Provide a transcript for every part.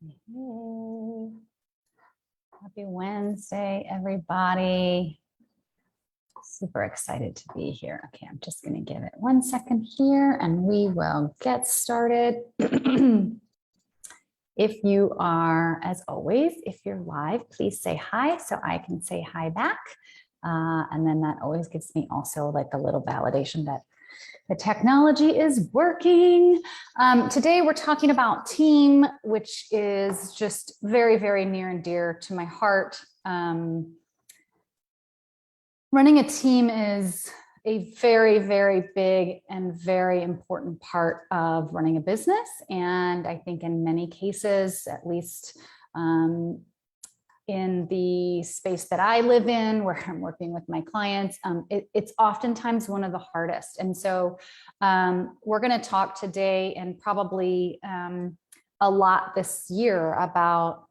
Hey. Happy Wednesday, everybody. Super excited to be here. Okay, I'm just going to give it 1 second here and we will get started. If you are, as always, if you're live, please say hi so I can say hi back. And then that always gives me also like a little validation that the technology is working. Today we're talking about team, which is just very, very near and dear to my heart. Running a team is a very, very big and very important part of running a business. And I think in many cases, at least in the space that I live in, where I'm working with my clients, it's oftentimes one of the hardest. And so we're going to talk today and probably a lot this year about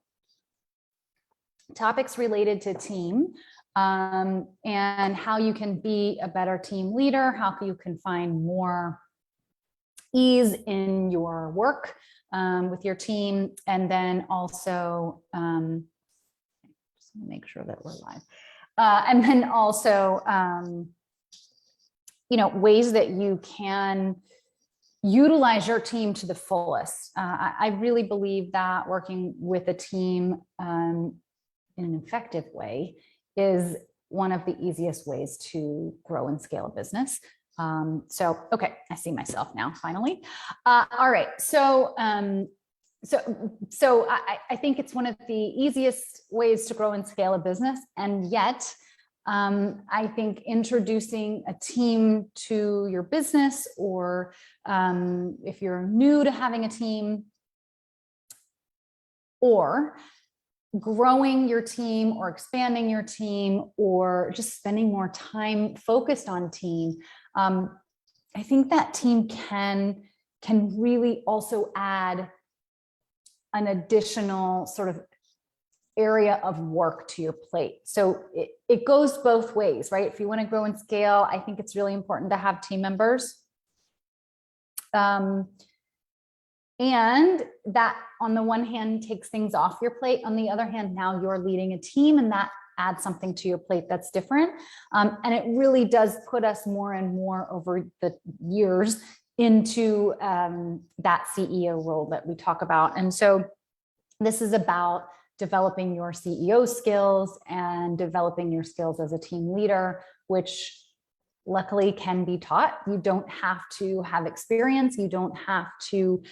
topics related to team and how you can be a better team leader, how you can find more ease in your work with your team, and then also make sure that we're live. And then also, ways that you can utilize your team to the fullest. I really believe that working with a team in an effective way is one of the easiest ways to grow and scale a business. Okay, I see myself now, finally. All right, so I think it's one of the easiest ways to grow and scale a business. And yet, I think introducing a team to your business, or if you're new to having a team, or growing your team or expanding your team, or just spending more time focused on team, I think that team can really also add an additional sort of area of work to your plate. So it goes both ways, right? If you want to grow and scale, I think it's really important to have team members. And that on the one hand takes things off your plate. On the other hand, now you're leading a team and that adds something to your plate that's different. And it really does put us more and more over the years into that CEO role that we talk about. And so this is about developing your CEO skills and developing your skills as a team leader, which luckily can be taught. You don't have to have experience. You don't have to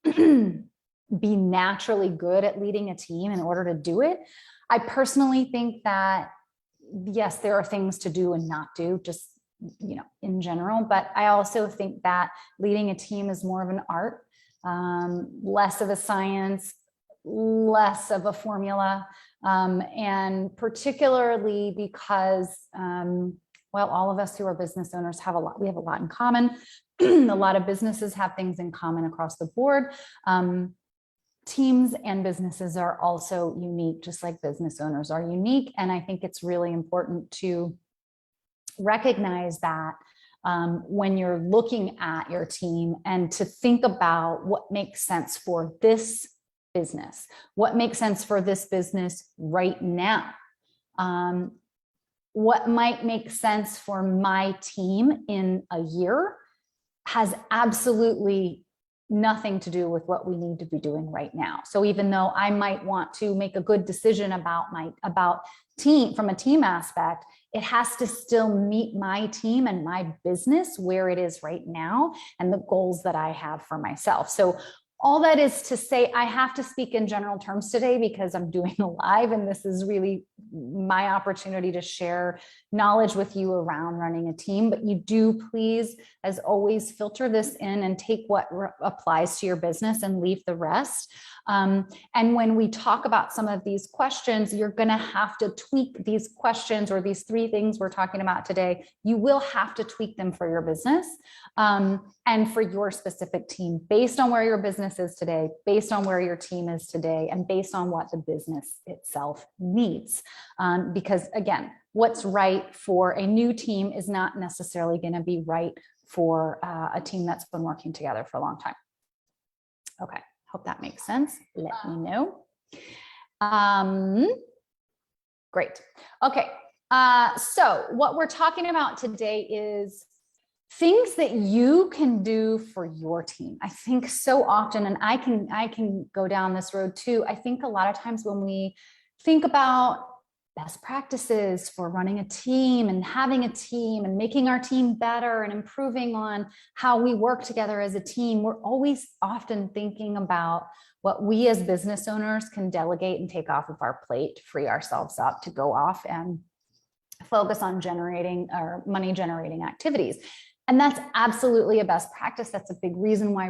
be naturally good at leading a team in order to do it. I personally think that, yes, there are things to do and not do, just, in general, but I also think that leading a team is more of an art, less of a science, less of a formula, and particularly because well, all of us who are business owners we have a lot in common. A lot of businesses have things in common across the board. Teams and businesses are also unique, just like business owners are unique. And I think it's really important to recognize that when you're looking at your team, and to think about what makes sense for this business, what makes sense for this business right now. What might make sense for my team in a year has absolutely nothing to do with what we need to be doing right now. So even though I might want to make a good decision about team from a team aspect, it has to still meet my team and my business where it is right now and the goals that I have for myself. So all that is to say, I have to speak in general terms today because I'm doing a live, and this is really my opportunity to share knowledge with you around running a team. But you do please, as always, filter this in and take what applies to your business and leave the rest. And when we talk about some of these questions, you're going to have to tweak these questions, or these 3 things we're talking about today. You will have to tweak them for your business and for your specific team, based on where your business is today, based on where your team is today, and based on what the business itself needs. Because again, what's right for a new team is not necessarily going to be right for a team that's been working together for a long time. Okay. Hope that makes sense. Let me know. Great. Okay. So what we're talking about today is things that you can do for your team. I think so often, and I can go down this road too. I think a lot of times when we think about best practices for running a team and having a team and making our team better and improving on how we work together as a team, we're always often thinking about what we as business owners can delegate and take off of our plate to free ourselves up to go off and focus on generating or money generating activities. And that's absolutely a best practice. That's a big reason why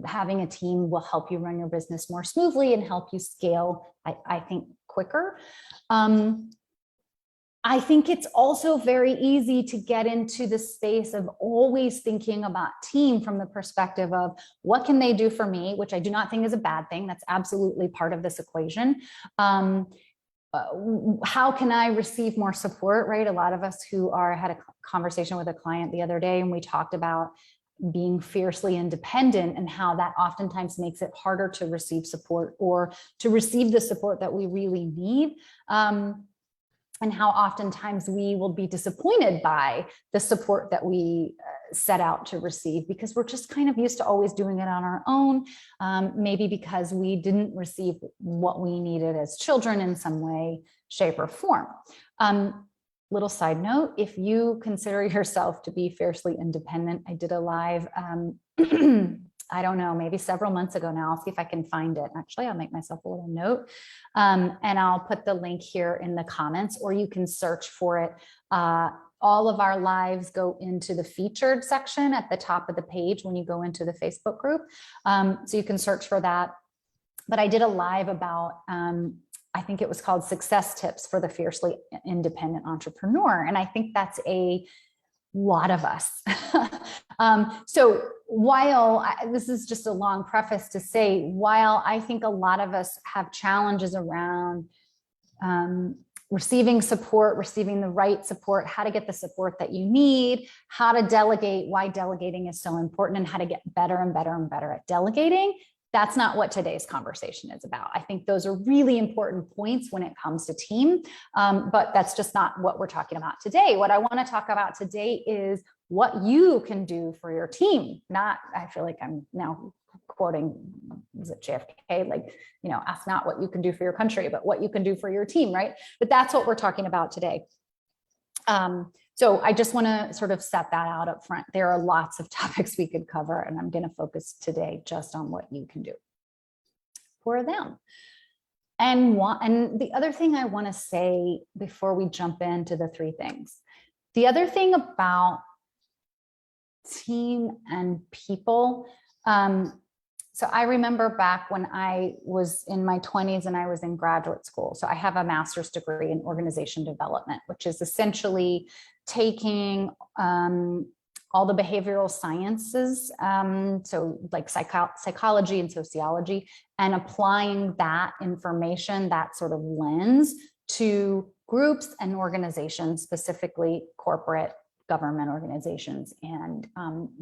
having a team will help you run your business more smoothly and help you scale, I think, quicker. I think it's also very easy to get into the space of always thinking about team from the perspective of what can they do for me, which I do not think is a bad thing. That's absolutely part of this equation. How can I receive more support, right? A lot of us had a conversation with a client the other day, and we talked about being fiercely independent and how that oftentimes makes it harder to receive support or to receive the support that we really need. And how oftentimes we will be disappointed by the support that we set out to receive because we're just kind of used to always doing it on our own, maybe because we didn't receive what we needed as children in some way, shape, or form. Little side note, if you consider yourself to be fiercely independent, I did a live, I don't know, maybe several months ago now. I'll see if I can find it. Actually, I'll make myself a little note and I'll put the link here in the comments, or you can search for it. All of our lives go into the featured section at the top of the page when you go into the Facebook group. So you can search for that. But I did a live about, I think it was called Success Tips for the Fiercely Independent Entrepreneur. And I think that's a lot of us. So while this is just a long preface to say, while I think a lot of us have challenges around receiving support, receiving the right support, how to get the support that you need, how to delegate, why delegating is so important, and how to get better and better and better at delegating, that's not what today's conversation is about. I think those are really important points when it comes to team, but that's just not what we're talking about today. What I want to talk about today is what you can do for your team. Not, I feel like I'm now quoting, is it JFK? Like, ask not what you can do for your country, but what you can do for your team, right? But that's what we're talking about today. So I just want to sort of set that out up front. There are lots of topics we could cover, and I'm going to focus today just on what you can do for them. And the other thing I want to say before we jump into the three things, the other thing about team and people, so I remember back when I was in my 20s and I was in graduate school. So I have a master's degree in organization development, which is essentially taking all the behavioral sciences, so like psychology and sociology, and applying that information, that sort of lens, to groups and organizations, specifically corporate, government organizations, and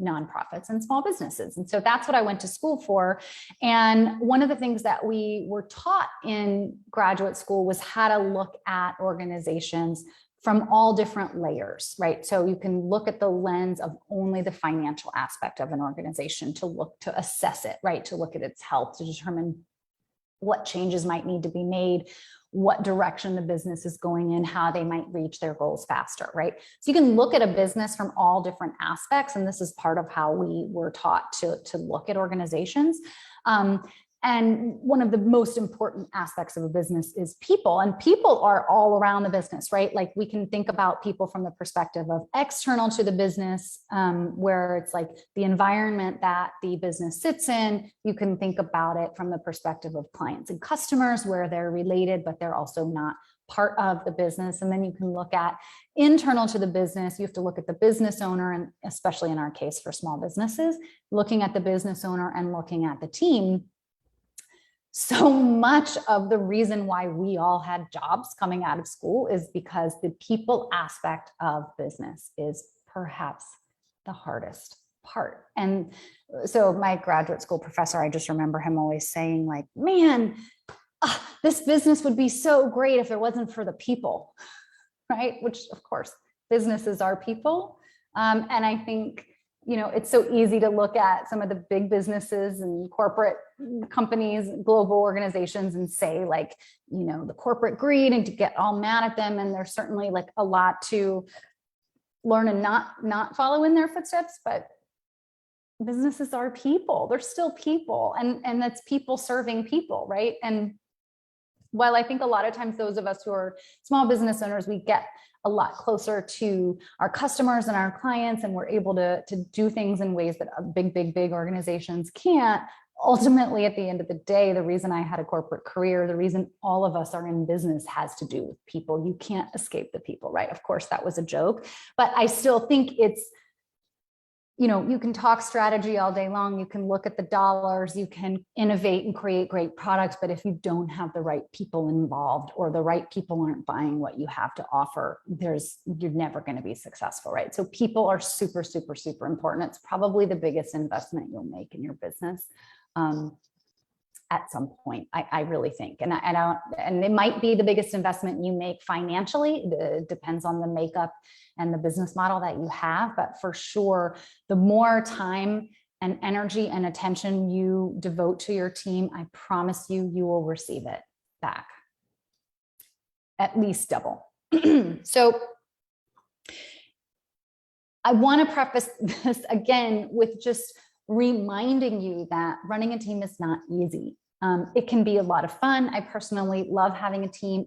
nonprofits and small businesses. And so that's what I went to school for. And one of the things that we were taught in graduate school was how to look at organizations from all different layers, right? So you can look at the lens of only the financial aspect of an organization to assess it, right? To look at its health, to determine what changes might need to be made, what direction the business is going in, how they might reach their goals faster, right? So you can look at a business from all different aspects, and this is part of how we were taught to look at organizations. And one of the most important aspects of a business is people, and people are all around the business, right? Like we can think about people from the perspective of external to the business, where it's like the environment that the business sits in. You can think about it from the perspective of clients and customers, where they're related, but they're also not part of the business. And then you can look at internal to the business. You have to look at the business owner, and especially in our case for small businesses, looking at the business owner and looking at the team. So much of the reason why we all had jobs coming out of school is because the people aspect of business is perhaps the hardest part. And so my graduate school professor, I just remember him always saying like, man, this business would be so great if it wasn't for the people, right? Which of course, businesses are people. And I think, you know, it's so easy to look at some of the big businesses and corporate companies, global organizations, and say like, you know, the corporate greed, and to get all mad at them. And there's certainly like a lot to learn and not follow in their footsteps, but businesses are people. They're still people, and that's people serving people, right? And while I think a lot of times those of us who are small business owners, we get a lot closer to our customers and our clients, and we're able to do things in ways that big organizations can't. Ultimately, at the end of the day, the reason I had a corporate career, the reason all of us are in business has to do with people. You can't escape the people, right? Of course, that was a joke, but I still think it's, you know, you can talk strategy all day long. You can look at the dollars, you can innovate and create great products, but if you don't have the right people involved, or the right people aren't buying what you have to offer, you're never going to be successful, right? So people are super, super, super important. It's probably the biggest investment you'll make in your business at some point, I really think. And it might be the biggest investment you make financially. It depends on the makeup and the business model that you have, but for sure, the more time and energy and attention you devote to your team, I promise you, you will receive it back. At least double. So I want to preface this again with just reminding you that running a team is not easy. It can be a lot of fun. I personally love having a team.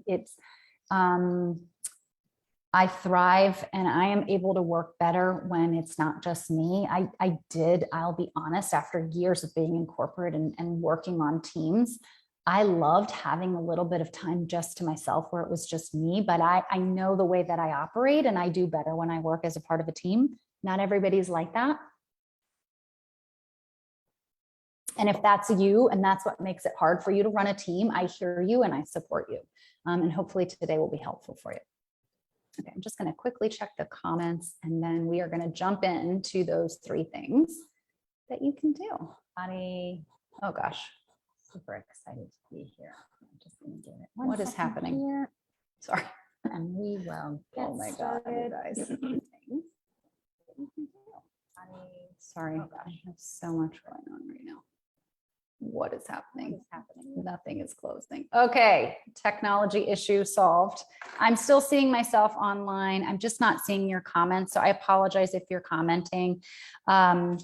I thrive and I am able to work better when it's not just me. I'll be honest, after years of being in corporate and working on teams, I loved having a little bit of time just to myself where it was just me, but I know the way that I operate, and I do better when I work as a part of a team. Not everybody's like that. And if that's you, and that's what makes it hard for you to run a team, I hear you and I support you. And hopefully today will be helpful for you. Okay, I'm just going to quickly check the comments, and then we are going to jump into those 3 things that you can do. Oh gosh, super excited to be here. I'm just going to give it. What is happening here? Sorry. And we will get started. God, you guys. Sorry, oh gosh, I have so much going on right now. What is happening? What is happening? Nothing is closing. Okay, technology issue solved. I'm still seeing myself online. I'm just not seeing your comments, so I apologize if you're commenting. I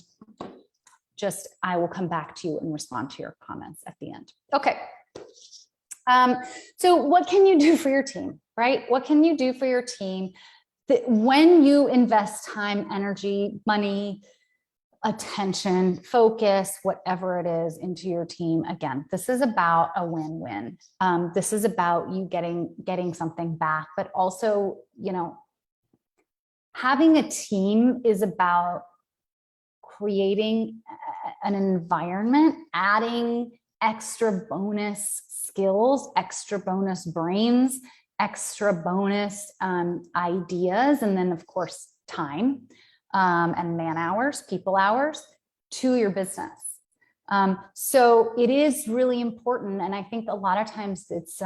will come back to you and respond to your comments at the end. Okay. So what can you do for your team, right? What can you do for your team that when you invest time, energy, money, attention, focus, whatever it is, into your team? Again, this is about a win-win. This is about you getting something back, but also, you know, having a team is about creating an environment, adding extra bonus skills, extra bonus brains, extra bonus ideas, and then of course, time. And man hours, people hours to your business. So it is really important. And I think a lot of times it's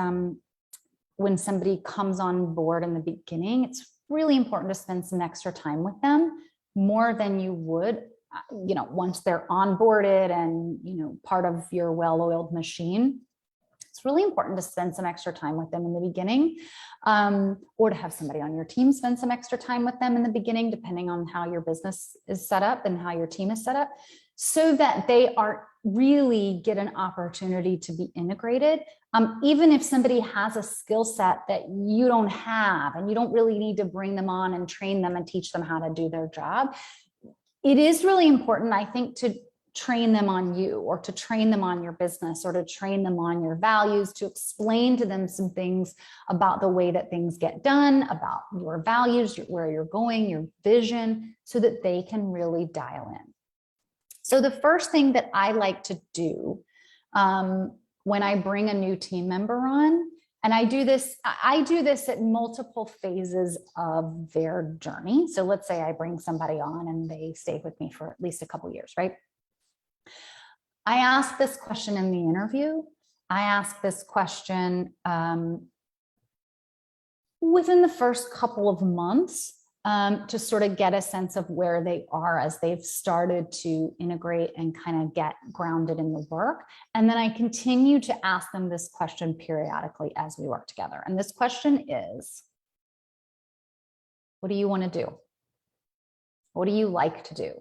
when somebody comes on board in the beginning, it's really important to spend some extra time with them, more than you would, you know, once they're onboarded and, you know, part of your well-oiled machine. It's really important to spend some extra time with them in the beginning, or to have somebody on your team spend some extra time with them in the beginning, depending on how your business is set up and how your team is set up, so that they are really get an opportunity to be integrated. Even if somebody has a skill set that you don't have, and you don't really need to bring them on and train them and teach them how to do their job, it is really important, I think, to train them on you, or to train them on your business, or to train them on your values, to explain to them some things about the way that things get done, about your values, where you're going, your vision, so that they can really dial in. So the first thing that I like to do when I bring a new team member on, And I do this at multiple phases of their journey. So let's say I bring somebody on and they stay with me for at least a couple of years, right? I ask this question in the interview. I ask this question within the first couple of months to sort of get a sense of where they are as they've started to integrate and kind of get grounded in the work. And then I continue to ask them this question periodically as we work together. And this question is, what do you want to do? What do you like to do?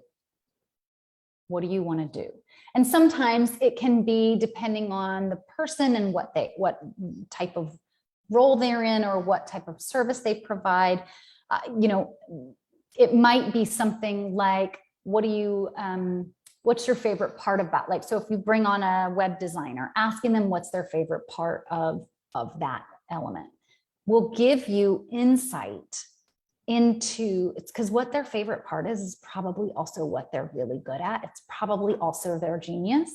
What do you want to do? And sometimes it can be depending on the person and what type of role they're in or what type of service they provide. You know, it might be something like, what's your favorite part about, like, so if you bring on a web designer, asking them what's their favorite part of that element will give you insight into, it's because what their favorite part is probably also what they're really good at. It's probably also their genius.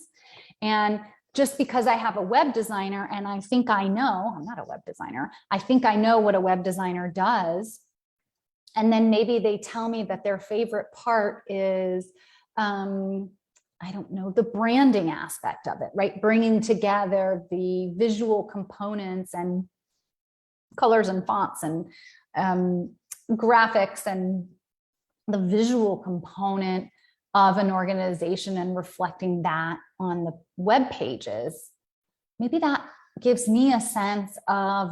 And just because I have a web designer and I think I know, I'm not a web designer, I think I know what a web designer does. And then maybe they tell me that their favorite part is, I don't know, the branding aspect of it, right? Bringing together the visual components and colors and fonts and graphics and the visual component of an organization and reflecting that on the web pages. Maybe that gives me a sense of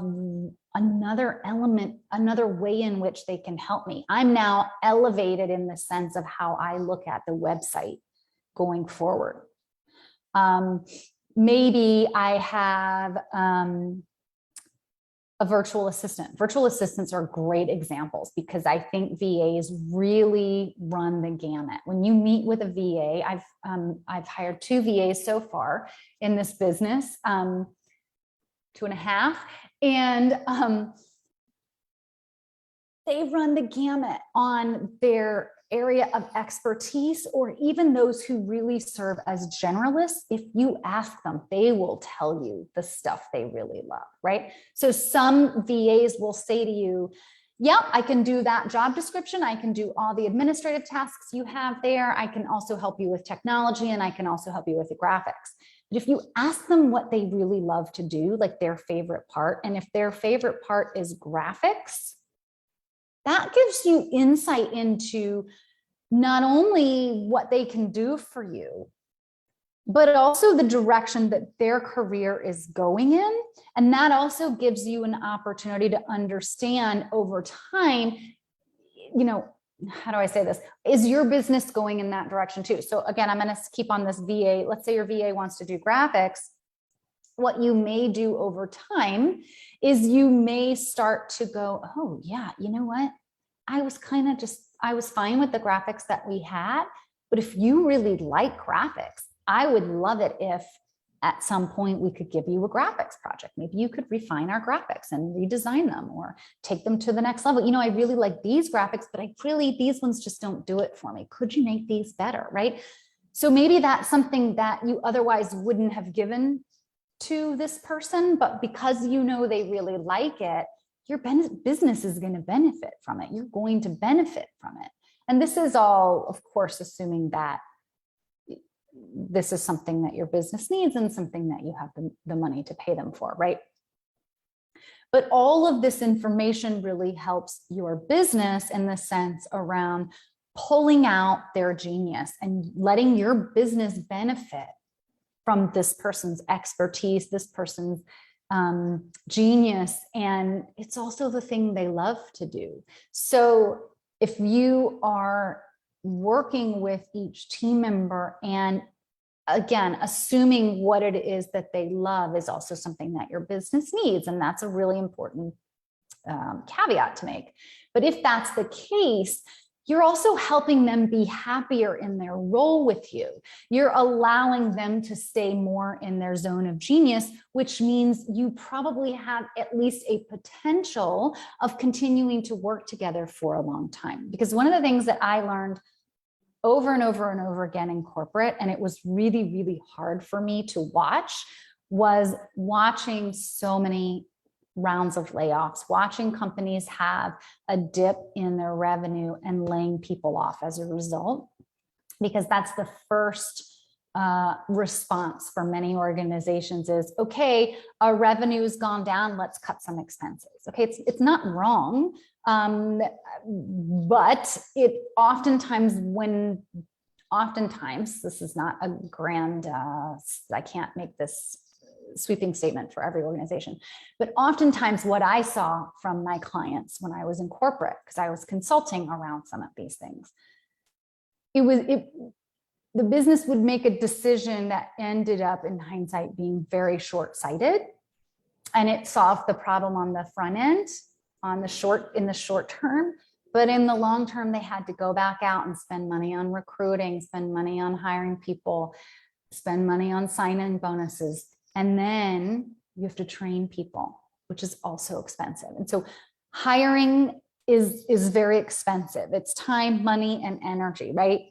another element, another way in which they can help me. I'm now elevated in the sense of how I look at the website going forward. Maybe I have a virtual assistant. Virtual assistants are great examples because I think VAs really run the gamut. When you meet with a VA, I've hired 2 VAs so far in this business, 2.5, and they run the gamut on their area of expertise, or even those who really serve as generalists. If you ask them, they will tell you the stuff they really love, right? So some VAs will say to you, yeah, I can do that job description. I can do all the administrative tasks you have there. I can also help you with technology, and I can also help you with the graphics. But if you ask them what they really love to do, like their favorite part, and if their favorite part is graphics, that gives you insight into not only what they can do for you, but also the direction that their career is going in. And that also gives you an opportunity to understand over time, you know, how do I say this? Is your business going in that direction too? So again, I'm going to keep on this VA. Let's say your VA wants to do graphics. What you may do over time is you may start to go, oh yeah, you know what? I was fine with the graphics that we had, but if you really like graphics, I would love it if at some point we could give you a graphics project. Maybe you could refine our graphics and redesign them or take them to the next level. You know, I really like these graphics, but these ones just don't do it for me. Could you make these better, right? So maybe that's something that you otherwise wouldn't have given to this person, but because you know they really like it, your business is going to benefit from it. You're going to benefit from it. And this is all, of course, assuming that this is something that your business needs and something that you have the money to pay them for, right? But all of this information really helps your business in the sense around pulling out their genius and letting your business benefit from this person's expertise, this person's genius, and it's also the thing they love to do. So if you are working with each team member and again, assuming what it is that they love is also something that your business needs, and that's a really important caveat to make. But if that's the case, you're also helping them be happier in their role with you. You're allowing them to stay more in their zone of genius, which means you probably have at least a potential of continuing to work together for a long time. Because one of the things that I learned over and over and over again in corporate, and it was really, really hard for me to watch, was watching so many rounds of layoffs, watching companies have a dip in their revenue and laying people off as a result, because that's the first response for many organizations is, okay, our revenue's gone down, let's cut some expenses. Okay, it's not wrong, but it oftentimes this is not a grand, I can't make this sweeping statement for every organization, but oftentimes what I saw from my clients when I was in corporate, because I was consulting around some of these things, the business would make a decision that ended up in hindsight being very short-sighted, and it solved the problem on the front end, in the short term, but in the long term, they had to go back out and spend money on recruiting, spend money on hiring people, spend money on sign-in bonuses, and then you have to train people, which is also expensive. And so hiring is very expensive. It's time, money, and energy, right?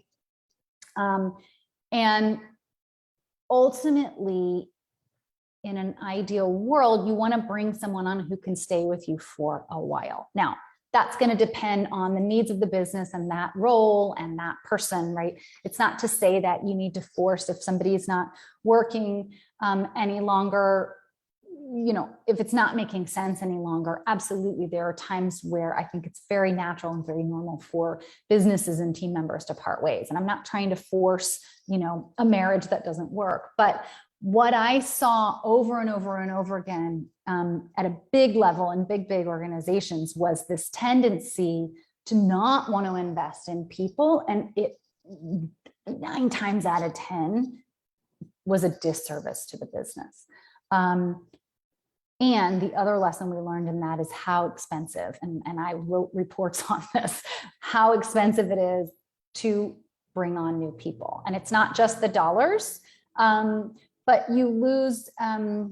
And ultimately, in an ideal world, you want to bring someone on who can stay with you for a while. Now, that's going to depend on the needs of the business and that role and that person, right? It's not to say that you need to force, if somebody is not working any longer, if it's not making sense any longer, absolutely. There are times where I think it's very natural and very normal for businesses and team members to part ways. And I'm not trying to force, a marriage that doesn't work. But what I saw over and over and over again at a big level in big organizations was this tendency to not want to invest in people. And it 9 times out of 10 was a disservice to the business. And the other lesson we learned in that is how expensive, and I wrote reports on this, how expensive it is to bring on new people. And it's not just the dollars, but you lose, oh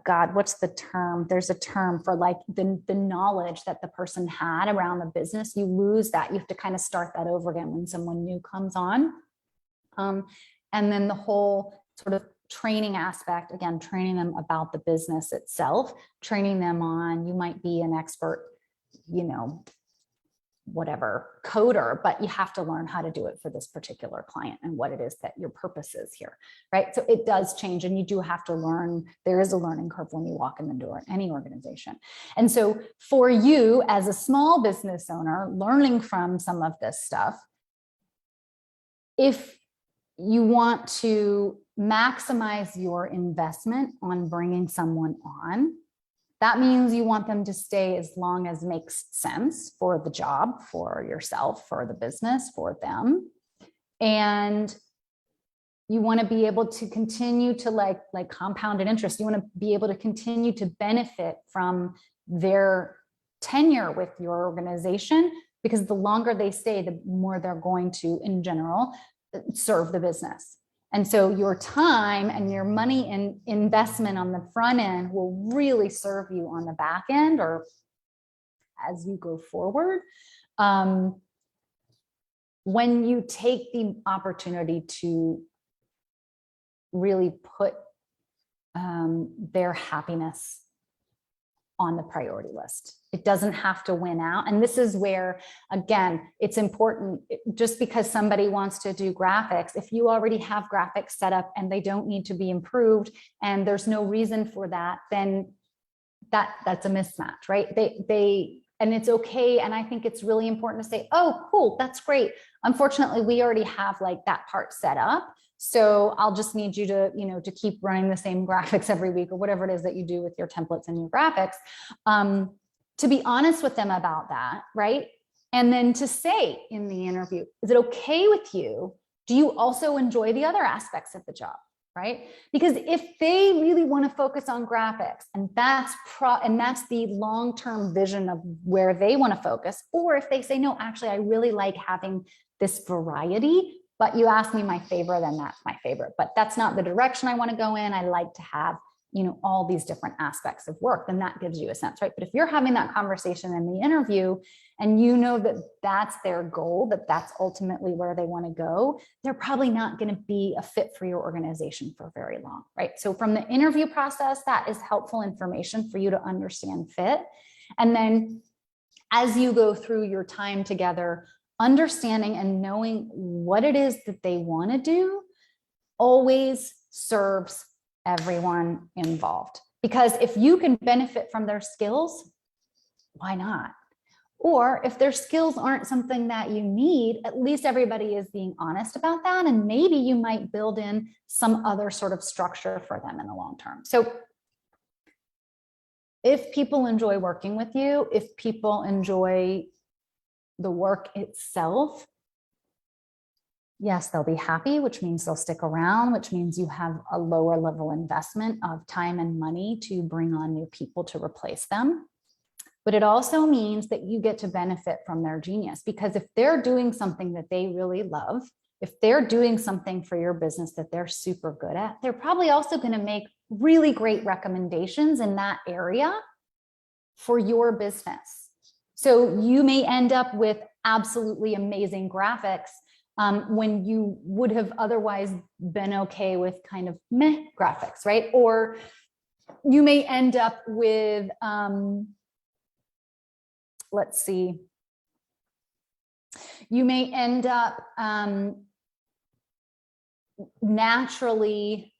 God, what's the term? There's a term for like the knowledge that the person had around the business. You lose that. You have to kind of start that over again when someone new comes on. And then the whole sort of training aspect, again, training them about the business itself, training them on, you might be an expert, whatever coder, but you have to learn how to do it for this particular client and what it is that your purpose is here, right? So it does change, and you do have to learn. There is a learning curve when you walk in the door in any organization. And so for you as a small business owner, learning from some of this stuff, if you want to maximize your investment on bringing someone on, that means you want them to stay as long as makes sense for the job, for yourself, for the business, for them. And you want to be able to continue to like compounded interest. You want to be able to continue to benefit from their tenure with your organization, because the longer they stay, the more they're going to, in general, serve the business. And so your time and your money and investment on the front end will really serve you on the back end, or as you go forward. When you take the opportunity to really put their happiness on the priority list. It doesn't have to win out. And this is where, again, it's important, just because somebody wants to do graphics, if you already have graphics set up and they don't need to be improved and there's no reason for that, then that's a mismatch, right? And it's okay. And I think it's really important to say, oh, cool, that's great. Unfortunately, we already have like that part set up. So I'll just need you to, to keep running the same graphics every week, or whatever it is that you do with your templates and your graphics, to be honest with them about that, right? And then to say in the interview, is it okay with you? Do you also enjoy the other aspects of the job, right? Because if they really want to focus on graphics, and that's the long-term vision of where they want to focus, or if they say, no, actually, I really like having this variety, but you asked me my favorite, then that's my favorite. But that's not the direction I want to go in. I like to have all these different aspects of work, then that gives you a sense, right? But if you're having that conversation in the interview and you know that that's their goal, that that's ultimately where they want to go, they're probably not going to be a fit for your organization for very long, right? So from the interview process, that is helpful information for you to understand fit. And then as you go through your time together, understanding and knowing what it is that they want to do always serves everyone involved. Because if you can benefit from their skills, why not? Or if their skills aren't something that you need, at least everybody is being honest about that. And maybe you might build in some other sort of structure for them in the long term. So if people enjoy working with you, if people enjoy the work itself, yes, they'll be happy, which means they'll stick around, which means you have a lower level investment of time and money to bring on new people to replace them. But it also means that you get to benefit from their genius, because if they're doing something that they really love, if they're doing something for your business that they're super good at, they're probably also going to make really great recommendations in that area for your business. So you may end up with absolutely amazing graphics when you would have otherwise been okay with kind of meh graphics, right? Or you may end up with, let's see, you may end up naturally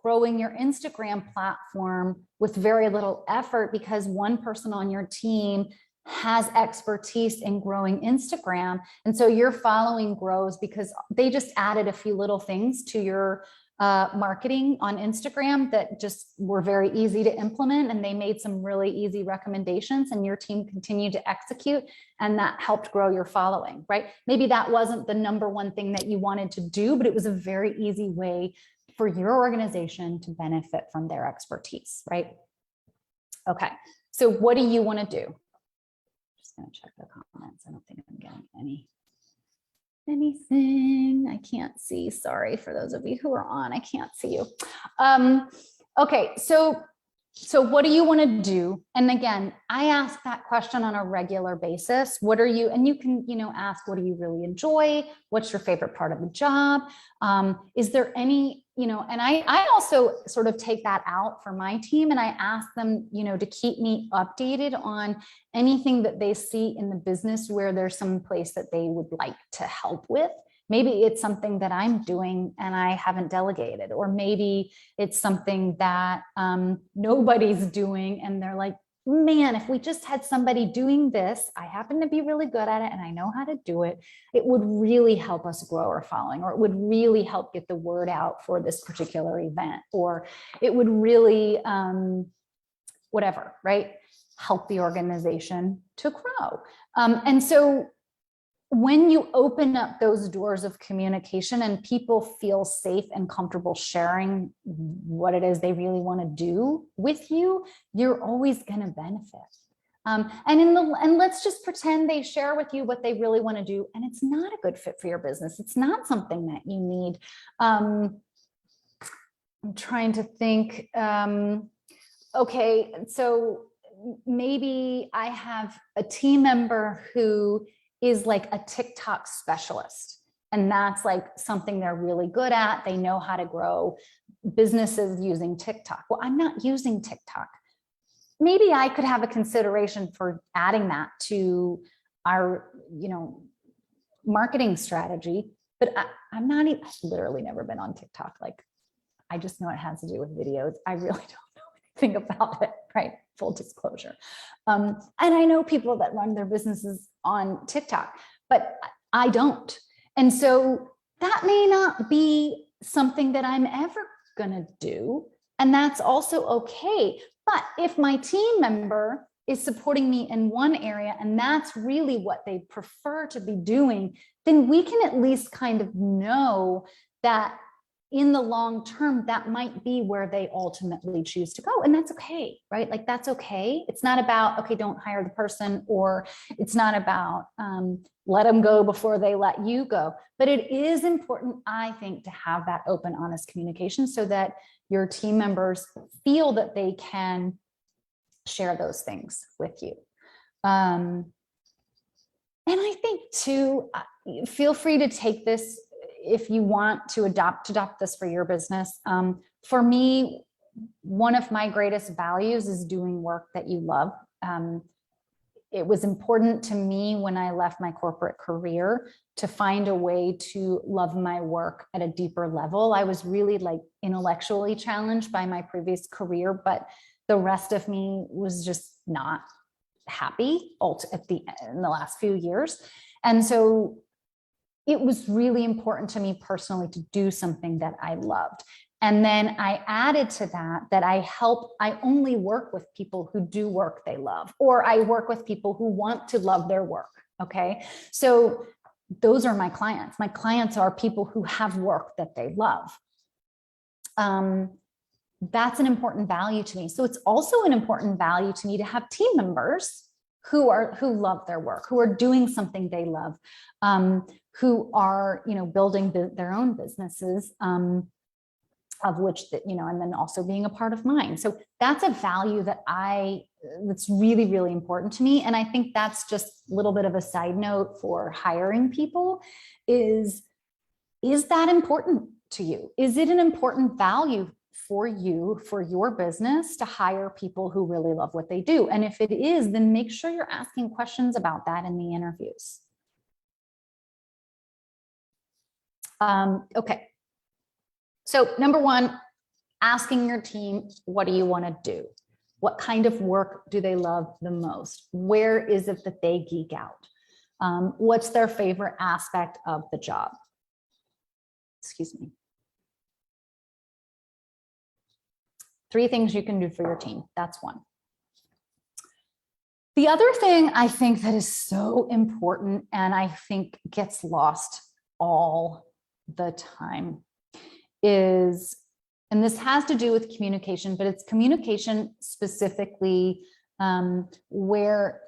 growing your Instagram platform with very little effort because one person on your team has expertise in growing Instagram. And so your following grows because they just added a few little things to your marketing on Instagram that just were very easy to implement. And they made some really easy recommendations and your team continued to execute. And that helped grow your following, right? Maybe that wasn't the number one thing that you wanted to do, but it was a very easy way for your organization to benefit from their expertise, right? Okay, so what do you want to do? Just gonna check the comments. I don't think I'm getting anything. I can't see. Sorry for those of you who are on. I can't see you. Okay, so what do you want to do? And again, I ask that question on a regular basis. What are you, and you can, ask, what do you really enjoy? What's your favorite part of the job? Is there any, and I also sort of take that out for my team and I ask them, to keep me updated on anything that they see in the business where there's some place that they would like to help with. Maybe it's something that I'm doing and I haven't delegated, or maybe it's something that nobody's doing and they're like, man, if we just had somebody doing this, I happen to be really good at it and I know how to do it, it would really help us grow our following, or it would really help get the word out for this particular event, or it would really, whatever, right? Help the organization to grow. And so when you open up those doors of communication and people feel safe and comfortable sharing what it is they really want to do with you, you're always going to benefit. And let's just pretend they share with you what they really want to do, and it's not a good fit for your business. It's not something that you need. I'm trying to think. Okay, so maybe I have a team member who is like a TikTok specialist. And that's like something they're really good at. They know how to grow businesses using TikTok. Well, I'm not using TikTok. Maybe I could have a consideration for adding that to our, marketing strategy, but I'm not even, I've literally never been on TikTok. Like, I just know it has to do with videos. I really don't know anything about it, right? Full disclosure. And I know people that run their businesses on TikTok, but I don't. And so that may not be something that I'm ever gonna do. And that's also okay. But if my team member is supporting me in one area and that's really what they prefer to be doing, then we can at least kind of know that in the long term, that might be where they ultimately choose to go. And that's okay, right? Like that's okay. It's not about, okay, don't hire the person, or it's not about let them go before they let you go. But it is important, I think, to have that open, honest communication so that your team members feel that they can share those things with you. And I think too, feel free to take this if you want to adopt this for your business. For me, one of my greatest values is doing work that you love. It was important to me when I left my corporate career to find a way to love my work at a deeper level. I was really like intellectually challenged by my previous career, but the rest of me was just not happy in the last few years. And so it was really important to me personally to do something that I loved. And then I added to that I only work with people who do work they love, or I work with people who want to love their work. Okay. So those are my clients. My clients are people who have work that they love. That's an important value to me. So it's also an important value to me to have team members who love their work, who are doing something they love, who are, building their own businesses, of which and then also being a part of mine. So that's a value that's really, really important to me. And I think that's just a little bit of a side note for hiring people is that important to you? Is it an important value for you, for your business, to hire people who really love what they do? And if it is, then make sure you're asking questions about that in the interviews. Okay. So number one, asking your team, what do you want to do? What kind of work do they love the most? Where is it that they geek out? What's their favorite aspect of the job? Excuse me. 3 things you can do for your team. That's one. The other thing I think that is so important, and I think gets lost all the time, is, and this has to do with communication, but it's communication specifically where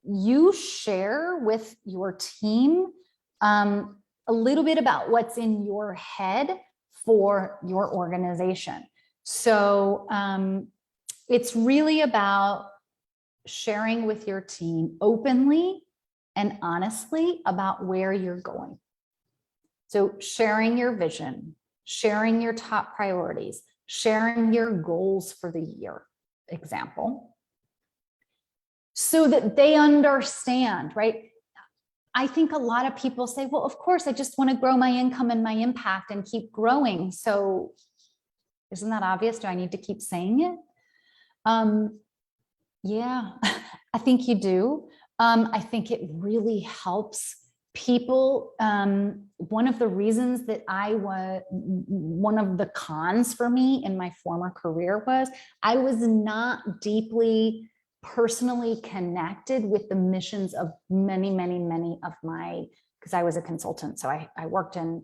you share with your team a little bit about what's in your head for your organization. So it's really about sharing with your team openly and honestly about where you're going. So sharing your vision, sharing your top priorities, sharing your goals for the year, example, so that they understand, right? I think a lot of people say, well, of course, I just want to grow my income and my impact and keep growing. So isn't that obvious? Do I need to keep saying it? Yeah, I think you do. I think it really helps people. One of the reasons that one of the cons for me in my former career was I was not deeply personally connected with the missions of many of my, because I was a consultant. So I worked in,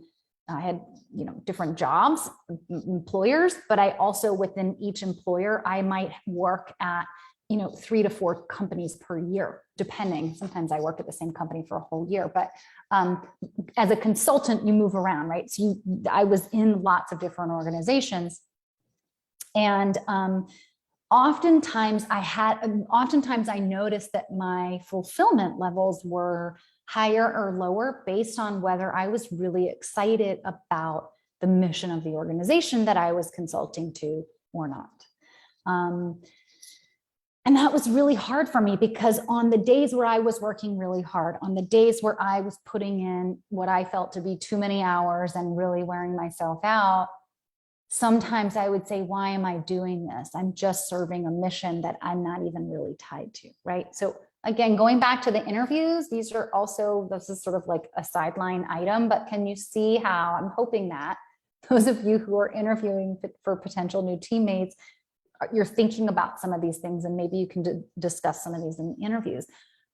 I had, different jobs, employers, but I also within each employer, I might work at, 3 to 4 companies per year, depending. Sometimes I worked at the same company for a whole year, but as a consultant, you move around, right? So I was in lots of different organizations. And oftentimes I noticed that my fulfillment levels were higher or lower based on whether I was really excited about the mission of the organization that I was consulting to or not. And that was really hard for me because on the days where I was working really hard, on the days where I was putting in what I felt to be too many hours and really wearing myself out, sometimes I would say, why am I doing this? I'm just serving a mission that I'm not even really tied to, right? So again, going back to the interviews, this is sort of like a sideline item, but can you see how I'm hoping that those of you who are interviewing for potential new teammates, you're thinking about some of these things, and maybe you can discuss some of these in the interviews.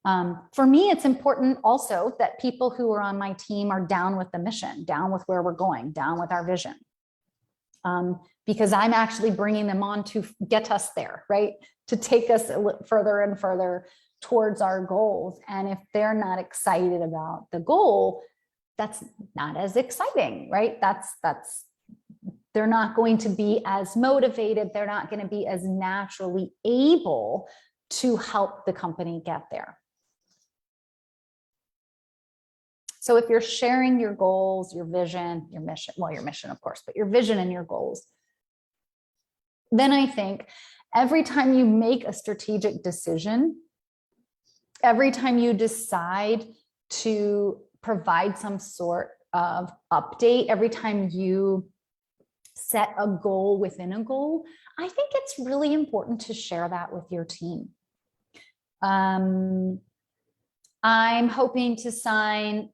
For me, it's important also that people who are on my team are down with the mission, down with where we're going, down with our vision. because I'm actually bringing them on to get us there, right? To take us further and further towards our goals. And if they're not excited about the goal, that's not as exciting, right? They're not going to be as motivated. They're not going to be as naturally able to help the company get there. So if you're sharing your goals, your vision, your mission, well, your mission, of course, but your vision and your goals, then I think every time you make a strategic decision, every time you decide to provide some sort of update, every time you set a goal within a goal, I think it's really important to share that with your team. I'm hoping to sign,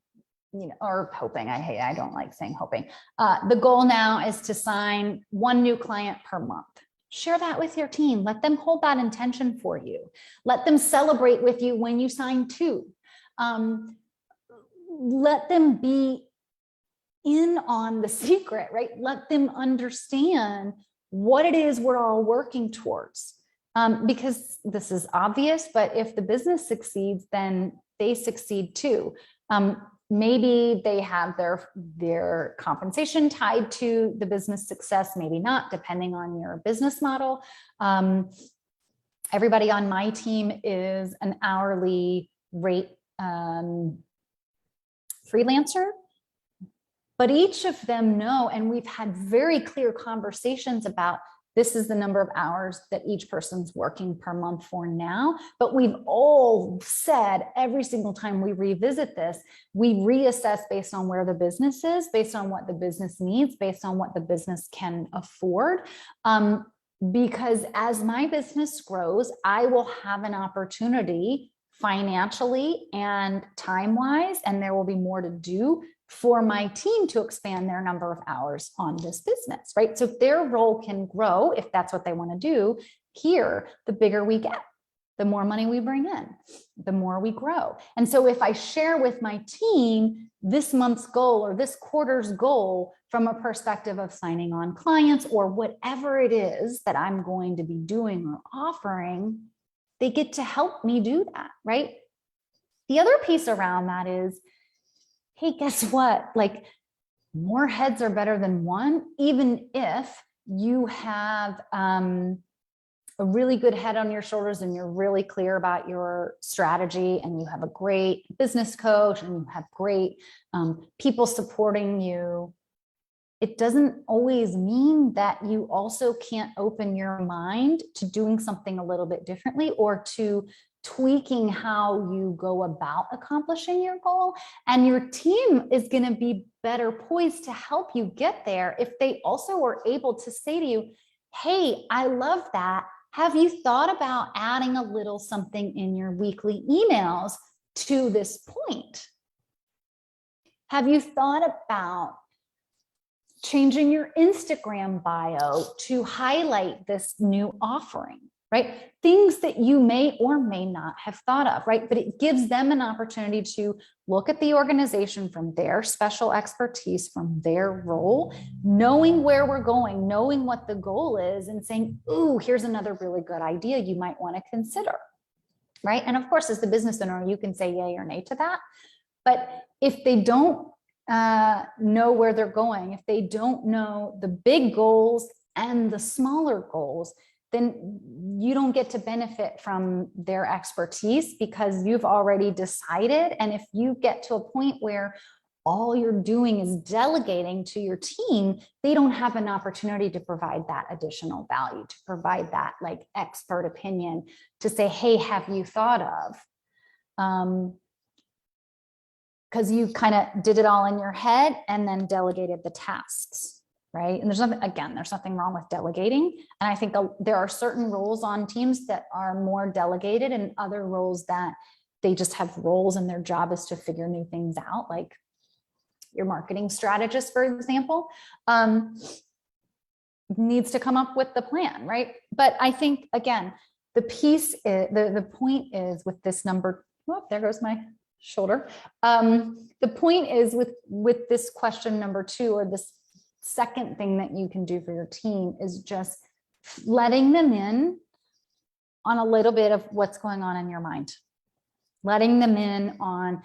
or hoping, I don't like saying hoping. The goal now is to sign 1 new client per month. Share that with your team. Let them hold that intention for you. Let them celebrate with you when you sign 2. Let them be in on the secret, right? Let them understand what it is we're all working towards. Because this is obvious, but if the business succeeds, then they succeed too. Maybe they have their compensation tied to the business success, maybe not, depending on your business model. Everybody on my team is an hourly rate freelancer, but each of them know, and we've had very clear conversations about this is the number of hours that each person's working per month for now. But we've all said every single time we revisit this, we reassess based on where the business is, based on what the business needs, based on what the business can afford. Because as my business grows, I will have an opportunity financially and time-wise, and there will be more to do for my team to expand their number of hours on this business, right? So if their role can grow, if that's what they want to do here, the bigger we get, the more money we bring in, the more we grow. And so if I share with my team this month's goal or this quarter's goal from a perspective of signing on clients or whatever it is that I'm going to be doing or offering, they get to help me do that, right? The other piece around that is, hey, guess what? Like, more heads are better than one, even if you have a really good head on your shoulders and you're really clear about your strategy and you have a great business coach and you have great people supporting you. It doesn't always mean that you also can't open your mind to doing something a little bit differently or to tweaking how you go about accomplishing your goal. And your team is going to be better poised to help you get there if they also are able to say to you, hey, I love that. Have you thought about adding a little something in your weekly emails to this point? Have you thought about changing your Instagram bio to highlight this new offering? Right? Things that you may or may not have thought of, right? But it gives them an opportunity to look at the organization from their special expertise, from their role, knowing where we're going, knowing what the goal is, and saying, ooh, here's another really good idea you might want to consider, right? And of course, as the business owner, you can say yay or nay to that. But if they don't know where they're going, if they don't know the big goals and the smaller goals, then you don't get to benefit from their expertise because you've already decided. And if you get to a point where all you're doing is delegating to your team, they don't have an opportunity to provide that additional value, to provide that like expert opinion, to say, hey, have you thought of? Because you kind of did it all in your head and then delegated the tasks. Right? And there's nothing wrong with delegating. And I think there are certain roles on teams that are more delegated and other roles that they just have roles and their job is to figure new things out. Like your marketing strategist, for example, needs to come up with the plan, right? But I think, again, the piece, the point is with this number, oh, there goes my shoulder. The point is with this question number 2 or this second thing that you can do for your team is just letting them in on a little bit of what's going on in your mind. Letting them in on,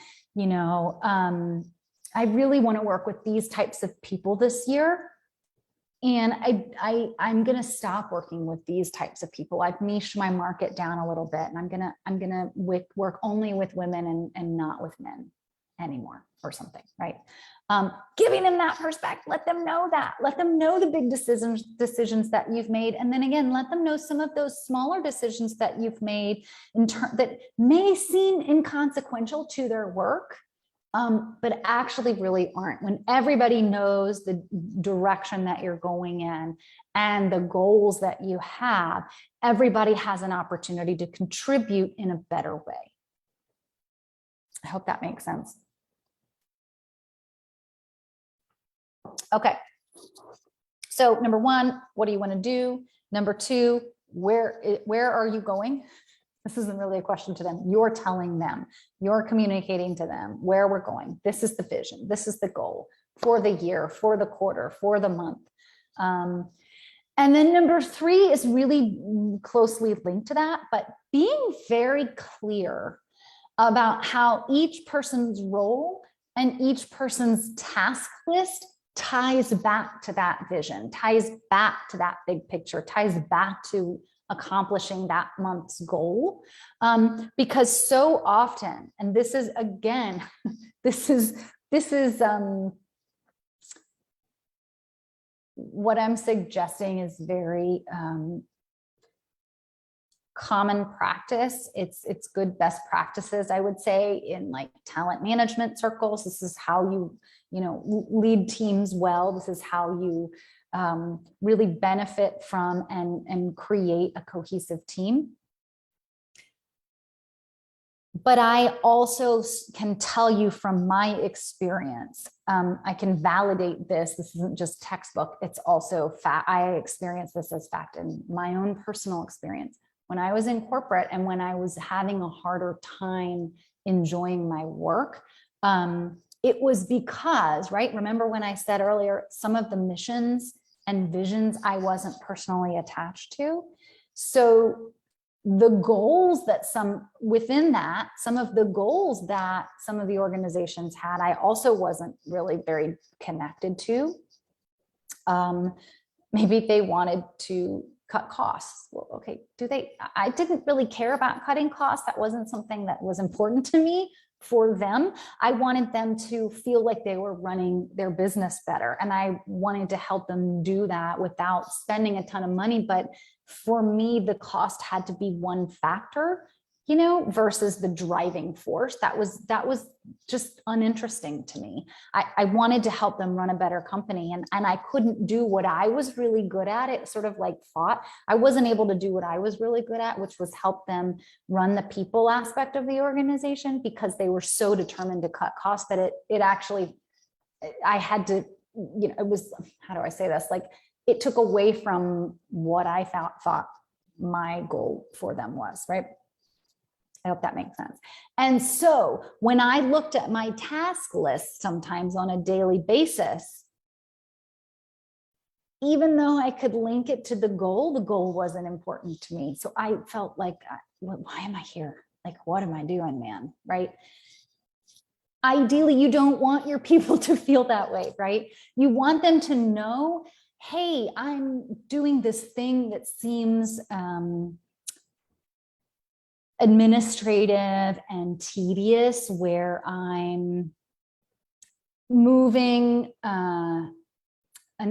I really want to work with these types of people this year. And I'm going to stop working with these types of people. I've niched my market down a little bit, and I'm going to work only with women and not with men anymore, or something, right? Giving them that perspective, let them know that, let them know the big decisions that you've made. And then again, let them know some of those smaller decisions that you've made that may seem inconsequential to their work, but actually really aren't. When everybody knows the direction that you're going in and the goals that you have, everybody has an opportunity to contribute in a better way. I hope that makes sense. Okay. So number one, what do you want to do? Number two, where are you going? This isn't really a question to them. You're telling them, you're communicating to them where we're going. This is the vision. This is the goal for the year, for the quarter, for the month. And then number three is really closely linked to that, but being very clear about how each person's role and each person's task list ties back to that vision, ties back to that big picture, ties back to accomplishing that month's goal. Because so often, and this is again, this is what I'm suggesting is very common practice. It's good best practices, I would say, in like talent management circles. This is how you lead teams well. This is how you really benefit from and create a cohesive team. But I also can tell you from my experience, I can validate this. This isn't just textbook. It's also fact. I experienced this as fact in my own personal experience. When I was in corporate and when I was having a harder time enjoying my work, it was because, right? Remember when I said earlier, some of the missions and visions I wasn't personally attached to. So the goals that some of the goals that some of the organizations had, I also wasn't really very connected to. Maybe they wanted to cut costs. Well, okay, I didn't really care about cutting costs. That wasn't something that was important to me for them. I wanted them to feel like they were running their business better. And I wanted to help them do that without spending a ton of money. But for me, the cost had to be one factor, versus the driving force. That was just uninteresting to me. I wanted to help them run a better company, and I couldn't do what I was really good at. It sort of like fought. I wasn't able to do what I was really good at, which was help them run the people aspect of the organization, because they were so determined to cut costs that it actually, I had to, it was, how do I say this? Like, it took away from what I thought my goal for them was, right? I hope that makes sense. And so when I looked at my task list sometimes on a daily basis, even though I could link it to the goal wasn't important to me. So I felt like, why am I here? Like, what am I doing, man? Right? Ideally, you don't want your people to feel that way, right? You want them to know, hey, I'm doing this thing that seems administrative and tedious, where I'm moving an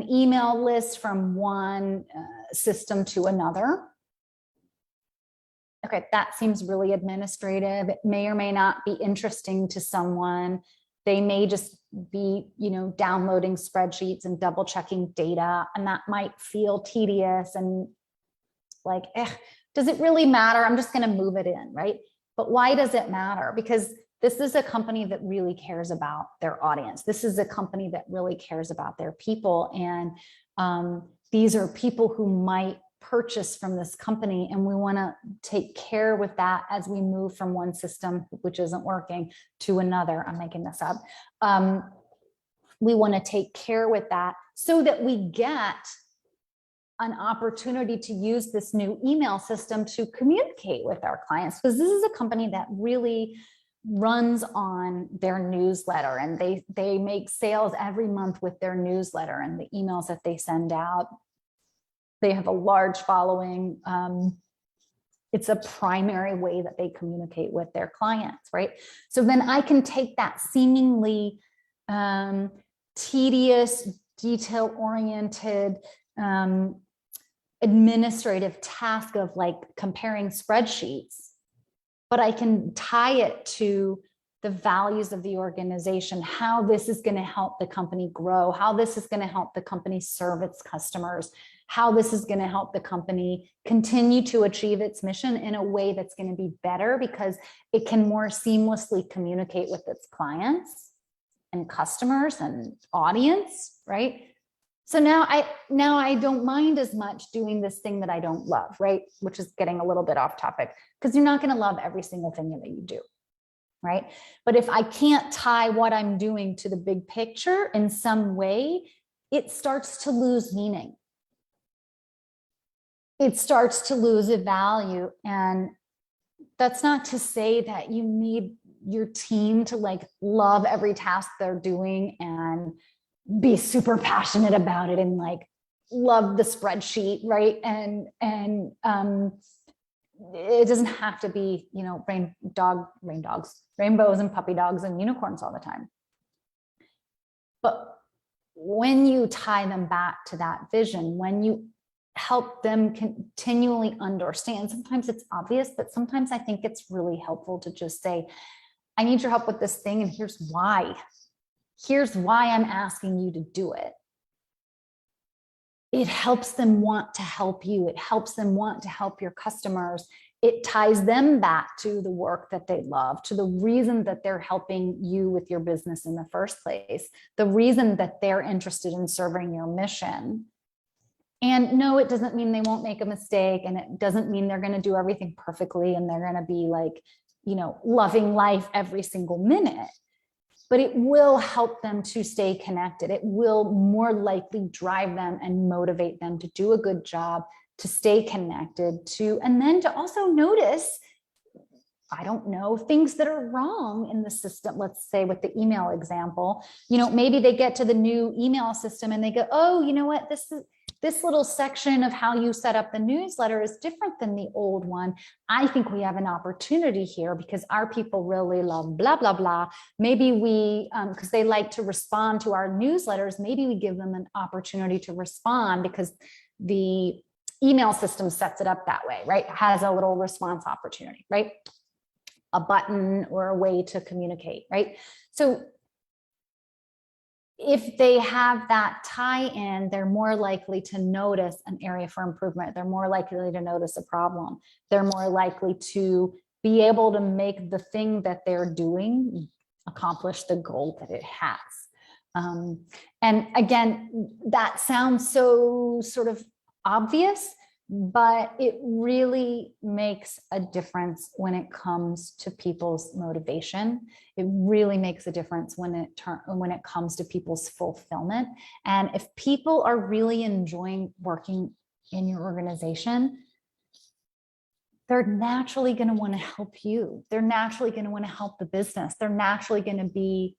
email list from one system to another. Okay, that seems really administrative. It may or may not be interesting to someone. They may just be, downloading spreadsheets and double checking data, and that might feel tedious and like, does it really matter? I'm just going to move it in, right? But why does it matter? Because this is a company that really cares about their audience. This is a company that really cares about their people. And these are people who might purchase from this company. And we want to take care with that as we move from one system, which isn't working, to another. I'm making this up. We want to take care with that so that we get an opportunity to use this new email system to communicate with our clients, because this is a company that really runs on their newsletter, and they make sales every month with their newsletter and the emails that they send out. They have a large following. It's a primary way that they communicate with their clients, right? So then I can take that seemingly tedious, detail-oriented, administrative task of like comparing spreadsheets, but I can tie it to the values of the organization, how this is going to help the company grow, how this is going to help the company serve its customers, how this is going to help the company continue to achieve its mission in a way that's going to be better because it can more seamlessly communicate with its clients and customers and audience, right? So now I don't mind as much doing this thing that I don't love, right? Which is getting a little bit off topic, because you're not going to love every single thing that you do, right? But if I can't tie what I'm doing to the big picture in some way, it starts to lose meaning. It starts to lose a value. And that's not to say that you need your team to like love every task they're doing and be super passionate about it and like love the spreadsheet, right? And it doesn't have to be, you know, rainbows and puppy dogs and unicorns all the time. But when you tie them back to that vision, when you help them continually understand, sometimes it's obvious, but sometimes I think it's really helpful to just say, I need your help with this thing, and here's why. Here's why I'm asking you to do it. It helps them want to help you. It helps them want to help your customers. It ties them back to the work that they love, to the reason that they're helping you with your business in the first place, the reason that they're interested in serving your mission. And no, it doesn't mean they won't make a mistake, and it doesn't mean they're going to do everything perfectly and they're going to be like, you know, loving life every single minute. But it will help them to stay connected. It will more likely drive them and motivate them to do a good job, to stay connected, and then to also notice, I don't know, things that are wrong in the system. Let's say with the email example, you know, maybe they get to the new email system and they go, oh, you know what, this little section of how you set up the newsletter is different than the old one. I think we have an opportunity here because our people really love blah, blah, blah. Maybe we, because they like to respond to our newsletters, maybe we give them an opportunity to respond because the email system sets it up that way, right? It has a little response opportunity, right? A button or a way to communicate, right? So if they have that tie-in, they're more likely to notice an area for improvement. They're more likely to notice a problem. They're more likely to be able to make the thing that they're doing accomplish the goal that it has. And again, that sounds so sort of obvious, but it really makes a difference when it comes to people's motivation. It really makes a difference when it comes to people's fulfillment. And if people are really enjoying working in your organization, they're naturally going to want to help you. They're naturally going to want to help the business. They're naturally going to be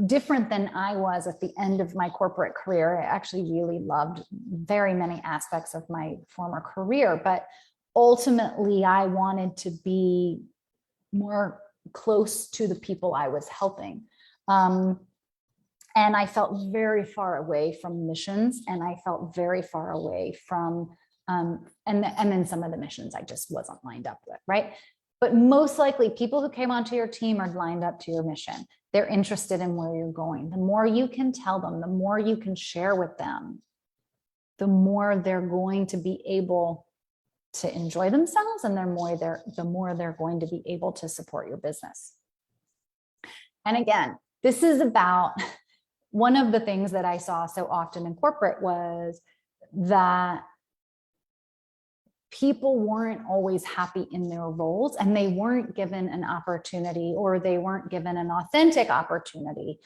different than I was at the end of my corporate career. I actually really loved very many aspects of my former career, but ultimately I wanted to be more close to the people I was helping. And I felt very far away from missions, and I felt very far away from, and then some of the missions I just wasn't lined up with, right? But most likely people who came onto your team are lined up to your mission. They're interested in where you're going. The more you can tell them, the more you can share with them, the more they're going to be able to enjoy themselves, and the more they're going to be able to support your business. And again, this is about one of the things that I saw so often in corporate was that people weren't always happy in their roles, and they weren't given an opportunity, or they weren't given an authentic opportunity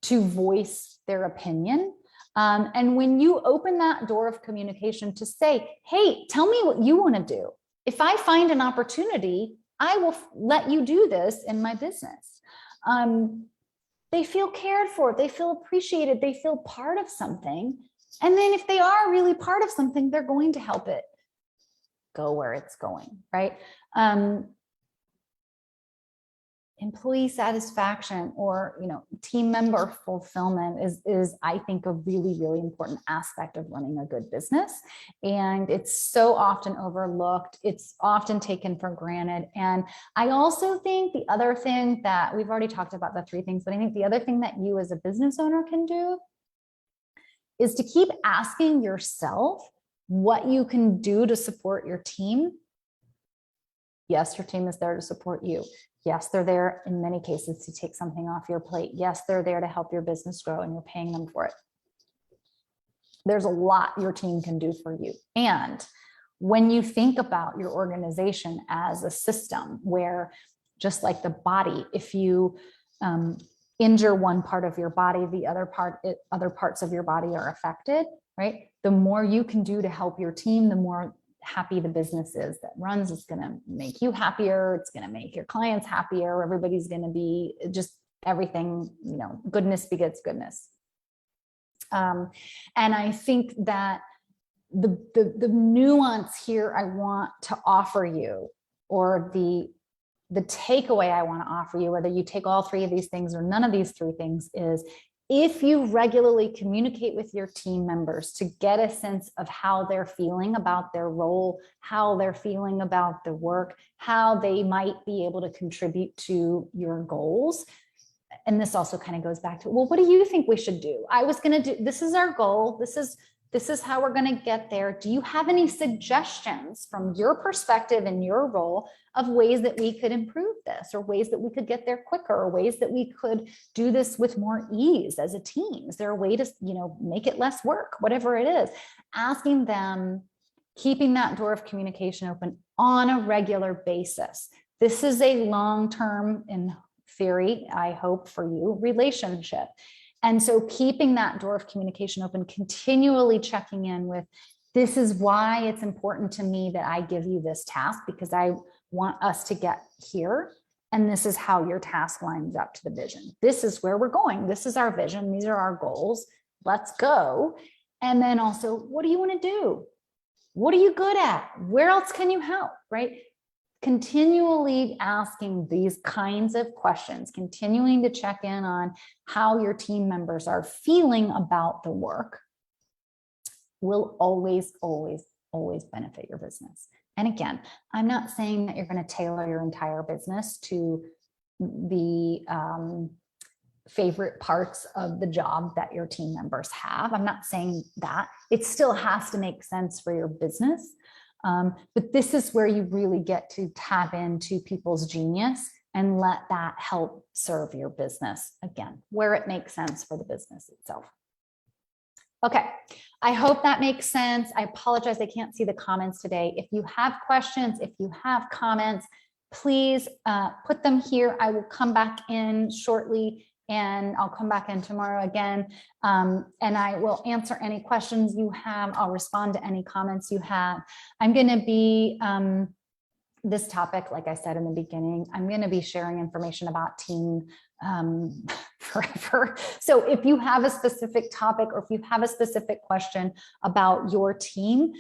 to voice their opinion. And when you open that door of communication to say, hey, tell me what you want to do. If I find an opportunity, I will let you do this in my business. They feel cared for, they feel appreciated, they feel part of something. And then if they are really part of something, they're going to help it go where it's going, right? Employee satisfaction or, team member fulfillment is I think a really, really important aspect of running a good business. And it's so often overlooked. It's often taken for granted. And I also think the other thing that we've already talked about the 3 things, but I think the other thing that you as a business owner can do is to keep asking yourself what you can do to support your team. Yes, your team is there to support you. Yes, they're there in many cases to take something off your plate. Yes, they're there to help your business grow and you're paying them for it. There's a lot your team can do for you. And when you think about your organization as a system where, just like the body, if you injure one part of your body, the other parts of your body are affected, right? The more you can do to help your team, the more happy the business is that runs. It's going to make you happier. It's going to make your clients happier. Everybody's going to be just everything, goodness begets goodness. And I think that the nuance here I want to offer you, or the takeaway I want to offer you, whether you take all 3 of these things or none of these 3 things, is if you regularly communicate with your team members to get a sense of how they're feeling about their role, how they're feeling about the work, how they might be able to contribute to your goals. And this also kind of goes back to, well, what do you think we should do? I was going to do, this is our goal. This is how we're going to get there. Do you have any suggestions from your perspective and your role of ways that we could improve this, or ways that we could get there quicker, or ways that we could do this with more ease as a team? Is there a way to, make it less work, whatever it is? Asking them, keeping that door of communication open on a regular basis. This is a long-term, in theory, I hope for you, relationship. And so keeping that door of communication open, continually checking in with, this is why it's important to me that I give you this task, because I want us to get here. And this is how your task lines up to the vision. This is where we're going. This is our vision. These are our goals. Let's go. And then also, what do you want to do? What are you good at? Where else can you help, right? Continually asking these kinds of questions, continuing to check in on how your team members are feeling about the work will always, always, always benefit your business. And again, I'm not saying that you're going to tailor your entire business to the favorite parts of the job that your team members have. I'm not saying that. It still has to make sense for your business. But this is where you really get to tap into people's genius and let that help serve your business, again, where it makes sense for the business itself. Okay, I hope that makes sense. I apologize, I can't see the comments today. If you have questions, if you have comments, please put them here. I will come back in shortly, and I'll come back in tomorrow again, and I will answer any questions you have. I'll respond to any comments you have. I'm going to be, this topic, like I said in the beginning, I'm going to be sharing information about team forever. So if you have a specific topic, or if you have a specific question about your team,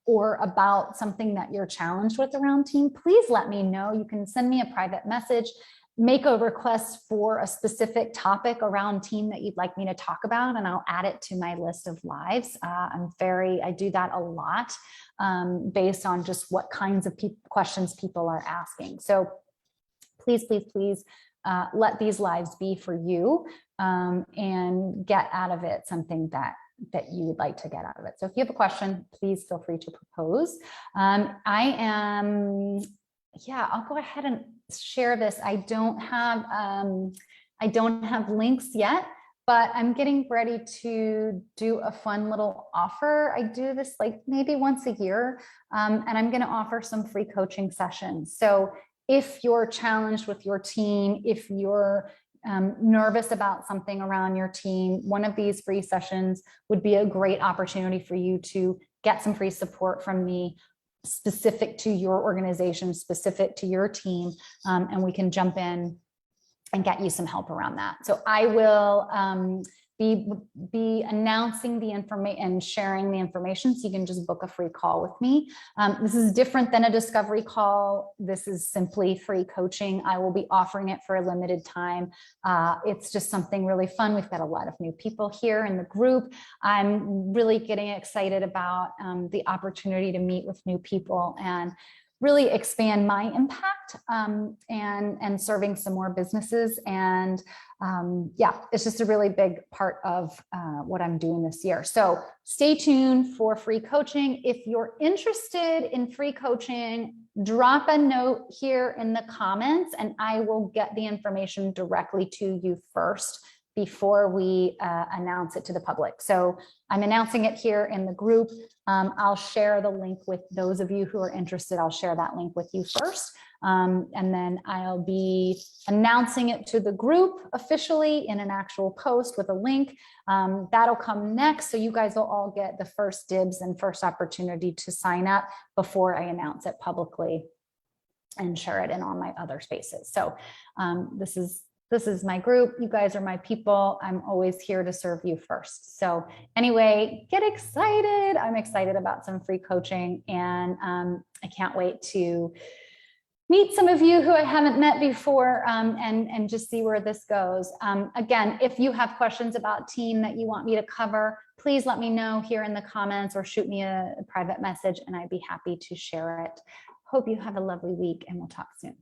or about something that you're challenged with around team, please let me know. You can send me a private message, make a request for a specific topic around team that you'd like me to talk about, and I'll add it to my list of lives. I do that a lot based on just what kinds of questions people are asking. So please, please, please let these lives be for you, and get out of it something that you would like to get out of it. So if you have a question, please feel free to propose. I'll go ahead and share this. I don't have links yet, but I'm getting ready to do a fun little offer. I do this like maybe once a year, and I'm going to offer some free coaching sessions. So if you're challenged with your team, if you're nervous about something around your team, one of these free sessions would be a great opportunity for you to get some free support from me specific to your organization, specific to your team, and we can jump in and get you some help around that. So I will be announcing the information and sharing the information, so you can just book a free call with me. This is different than a discovery call. This is simply free coaching. I will be offering it for a limited time. It's just something really fun. We've got a lot of new people here in the group. I'm really getting excited about the opportunity to meet with new people and really expand my impact and serving some more businesses. And yeah, it's just a really big part of what I'm doing this year. So stay tuned for free coaching. If you're interested in free coaching, drop a note here in the comments and I will get the information directly to you first before we announce it to the public. So I'm announcing it here in the group. I'll share the link with those of you who are interested. I'll share that link with you first. And then I'll be announcing it to the group officially in an actual post with a link. That'll come next. So you guys will all get the first dibs and first opportunity to sign up before I announce it publicly and share it in all my other spaces. So this is my group. You guys are my people. I'm always here to serve you first. So anyway, get excited. I'm excited about some free coaching and I can't wait to meet some of you who I haven't met before and just see where this goes. Again, if you have questions about team that you want me to cover, please let me know here in the comments or shoot me a private message and I'd be happy to share it. Hope you have a lovely week and we'll talk soon.